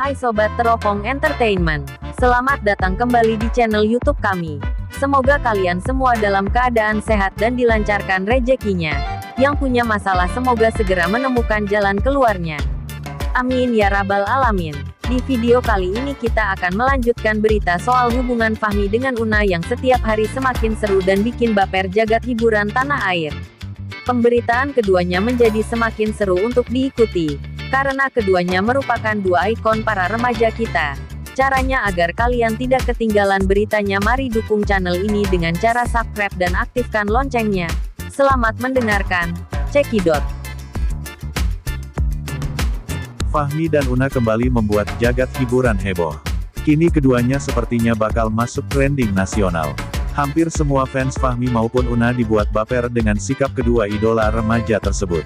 Hai Sobat Teropong Entertainment, selamat datang kembali di channel YouTube kami. Semoga kalian semua dalam keadaan sehat dan dilancarkan rezekinya. Yang punya masalah semoga segera menemukan jalan keluarnya. Amin ya rabbal alamin. Di video kali ini kita akan melanjutkan berita soal hubungan Fahmi dengan Una yang setiap hari semakin seru dan bikin baper jagat hiburan tanah air. Pemberitaan keduanya menjadi semakin seru untuk diikuti, karena keduanya merupakan dua ikon para remaja kita. Caranya agar kalian tidak ketinggalan beritanya, mari dukung channel ini dengan cara subscribe dan aktifkan loncengnya. Selamat mendengarkan, cekidot. Fahmi dan Una kembali membuat jagat hiburan heboh. Kini keduanya sepertinya bakal masuk trending nasional. Hampir semua fans Fahmi maupun Una dibuat baper dengan sikap kedua idola remaja tersebut.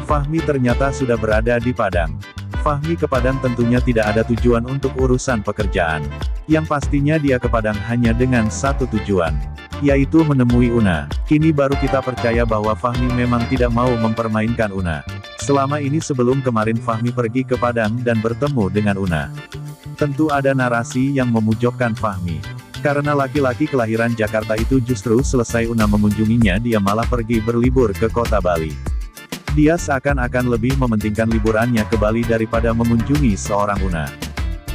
Fahmi ternyata sudah berada di Padang. Fahmi ke Padang tentunya tidak ada tujuan untuk urusan pekerjaan. Yang pastinya dia ke Padang hanya dengan satu tujuan, yaitu menemui Una. Kini baru kita percaya bahwa Fahmi memang tidak mau mempermainkan Una. Selama ini sebelum kemarin Fahmi pergi ke Padang dan bertemu dengan Una, tentu ada narasi yang memojokkan Fahmi. Karena laki-laki kelahiran Jakarta itu justru selesai Una mengunjunginya dia malah pergi berlibur ke kota Bali. Dia seakan-akan lebih mementingkan liburannya ke Bali daripada mengunjungi seorang Una.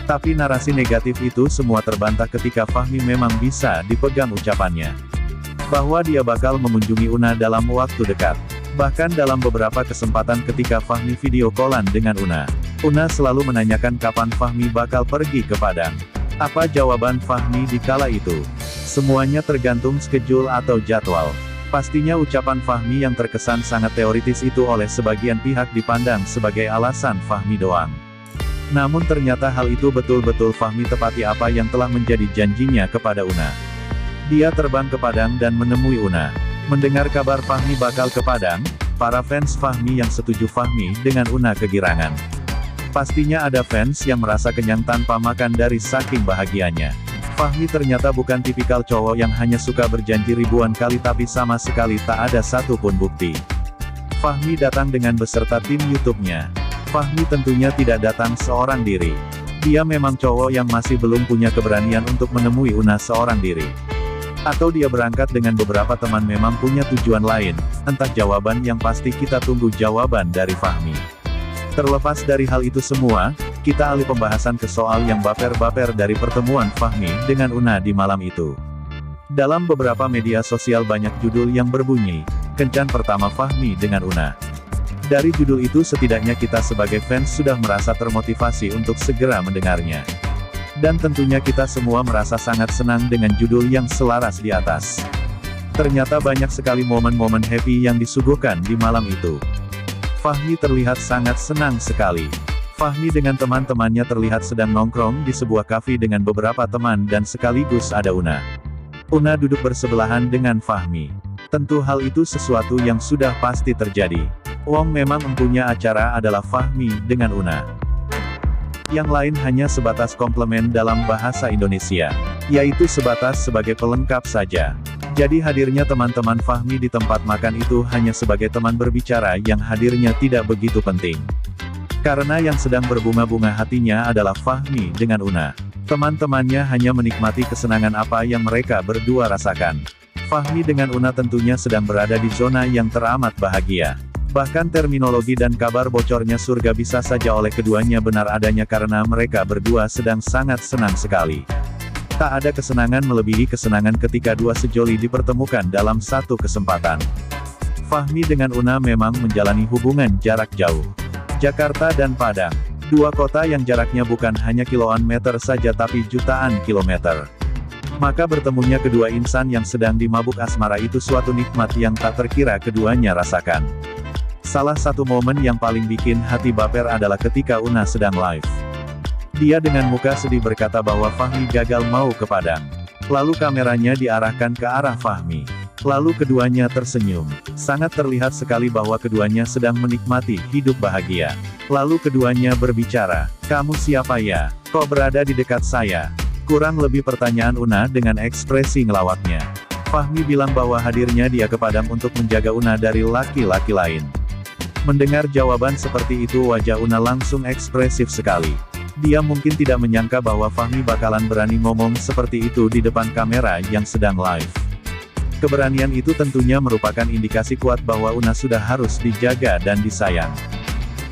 Tapi narasi negatif itu semua terbantah ketika Fahmi memang bisa dipegang ucapannya, bahwa dia bakal mengunjungi Una dalam waktu dekat. Bahkan dalam beberapa kesempatan ketika Fahmi video callan dengan Una selalu menanyakan kapan Fahmi bakal pergi ke Padang. Apa jawaban Fahmi di kala itu? Semuanya tergantung schedule atau jadwal. Pastinya ucapan Fahmi yang terkesan sangat teoritis itu oleh sebagian pihak dipandang sebagai alasan Fahmi doang. Namun ternyata hal itu betul-betul Fahmi tepati apa yang telah menjadi janjinya kepada Una. Dia terbang ke Padang dan menemui Una. Mendengar kabar Fahmi bakal ke Padang, para fans Fahmi yang setuju Fahmi dengan Una kegirangan. Pastinya ada fans yang merasa kenyang tanpa makan dari saking bahagianya. Fahmi ternyata bukan tipikal cowok yang hanya suka berjanji ribuan kali tapi sama sekali tak ada satupun bukti. Fahmi datang dengan beserta tim YouTube-nya. Fahmi tentunya tidak datang seorang diri. Dia memang cowok yang masih belum punya keberanian untuk menemui Una seorang diri. Atau dia berangkat dengan beberapa teman memang punya tujuan lain, entah jawaban yang pasti kita tunggu jawaban dari Fahmi. Terlepas dari hal itu semua, kita alih pembahasan ke soal yang baper-baper dari pertemuan Fahmi dengan Una di malam itu. Dalam beberapa media sosial banyak judul yang berbunyi, kencan pertama Fahmi dengan Una. Dari judul itu setidaknya kita sebagai fans sudah merasa termotivasi untuk segera mendengarnya. Dan tentunya kita semua merasa sangat senang dengan judul yang selaras di atas. Ternyata banyak sekali momen-momen happy yang disuguhkan di malam itu. Fahmi terlihat sangat senang sekali. Fahmi dengan teman-temannya terlihat sedang nongkrong di sebuah kafe dengan beberapa teman dan sekaligus ada Una. Una duduk bersebelahan dengan Fahmi. Tentu hal itu sesuatu yang sudah pasti terjadi. Wong memang empunya acara adalah Fahmi dengan Una. Yang lain hanya sebatas komplement dalam bahasa Indonesia, yaitu sebatas sebagai pelengkap saja. Jadi hadirnya teman-teman Fahmi di tempat makan itu hanya sebagai teman berbicara yang hadirnya tidak begitu penting. Karena yang sedang berbunga-bunga hatinya adalah Fahmi dengan Una. Teman-temannya hanya menikmati kesenangan apa yang mereka berdua rasakan. Fahmi dengan Una tentunya sedang berada di zona yang teramat bahagia. Bahkan terminologi dan kabar bocornya surga bisa saja oleh keduanya benar adanya karena mereka berdua sedang sangat senang sekali. Tak ada kesenangan melebihi kesenangan ketika dua sejoli dipertemukan dalam satu kesempatan. Fahmi dengan Una memang menjalani hubungan jarak jauh. Jakarta dan Padang, dua kota yang jaraknya bukan hanya kiloan meter saja tapi jutaan kilometer. Maka bertemunya kedua insan yang sedang dimabuk asmara itu suatu nikmat yang tak terkira keduanya rasakan. Salah satu momen yang paling bikin hati baper adalah ketika Una sedang live. Dia dengan muka sedih berkata bahwa Fahmi gagal mau ke Padang. Lalu kameranya diarahkan ke arah Fahmi. Lalu keduanya tersenyum. Sangat terlihat sekali bahwa keduanya sedang menikmati hidup bahagia. Lalu keduanya berbicara, "Kamu siapa ya? Kok berada di dekat saya?" Kurang lebih pertanyaan Una dengan ekspresi ngelawaknya. Fahmi bilang bahwa hadirnya dia ke Padang untuk menjaga Una dari laki-laki lain. Mendengar jawaban seperti itu wajah Una langsung ekspresif sekali. Dia mungkin tidak menyangka bahwa Fahmi bakalan berani ngomong seperti itu di depan kamera yang sedang live. Keberanian itu tentunya merupakan indikasi kuat bahwa Una sudah harus dijaga dan disayang.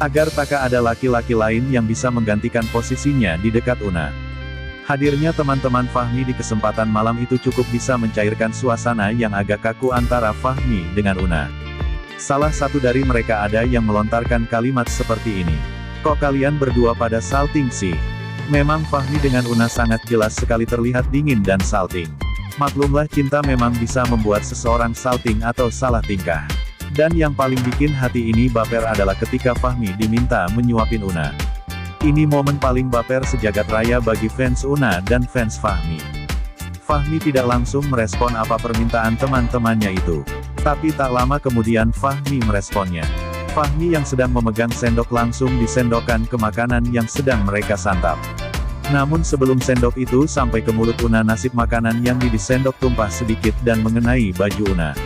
Agar tak ada laki-laki lain yang bisa menggantikan posisinya di dekat Una. Hadirnya teman-teman Fahmi di kesempatan malam itu cukup bisa mencairkan suasana yang agak kaku antara Fahmi dengan Una. Salah satu dari mereka ada yang melontarkan kalimat seperti ini. Kok kalian berdua pada salting sih? Memang Fahmi dengan Una sangat jelas sekali terlihat dingin dan salting. Maklumlah cinta memang bisa membuat seseorang salting atau salah tingkah. Dan yang paling bikin hati ini baper adalah ketika Fahmi diminta menyuapin Una. Ini momen paling baper sejagat raya bagi fans Una dan fans Fahmi. Fahmi tidak langsung merespon apa permintaan teman-temannya itu. Tapi tak lama kemudian Fahmi meresponnya. Fahmi yang sedang memegang sendok langsung disendokkan ke makanan yang sedang mereka santap. Namun sebelum sendok itu sampai ke mulut Una, nasib makanan yang disendok tumpah sedikit dan mengenai baju Una.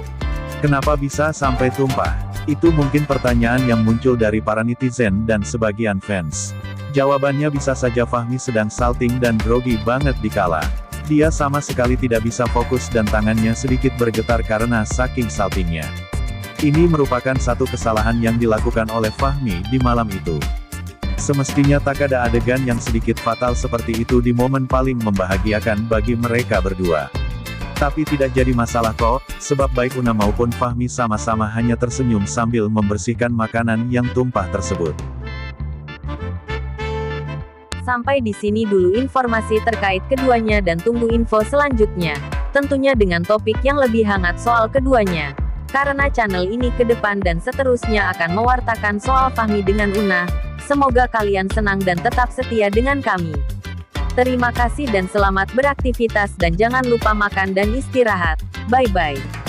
Kenapa bisa sampai tumpah? Itu mungkin pertanyaan yang muncul dari para netizen dan sebagian fans. Jawabannya bisa saja Fahmi sedang salting dan grogi banget dikala dia sama sekali tidak bisa fokus dan tangannya sedikit bergetar karena saking saltingnya. Ini merupakan satu kesalahan yang dilakukan oleh Fahmi di malam itu. Semestinya tak ada adegan yang sedikit fatal seperti itu di momen paling membahagiakan bagi mereka berdua. Tapi tidak jadi masalah kok, sebab baik Una maupun Fahmi sama-sama hanya tersenyum sambil membersihkan makanan yang tumpah tersebut. Sampai di sini dulu informasi terkait keduanya dan tunggu info selanjutnya. Tentunya dengan topik yang lebih hangat soal keduanya. Karena channel ini ke depan dan seterusnya akan mewartakan soal Fahmi dengan Una. Semoga kalian senang dan tetap setia dengan kami. Terima kasih dan selamat beraktivitas dan jangan lupa makan dan istirahat. Bye-bye.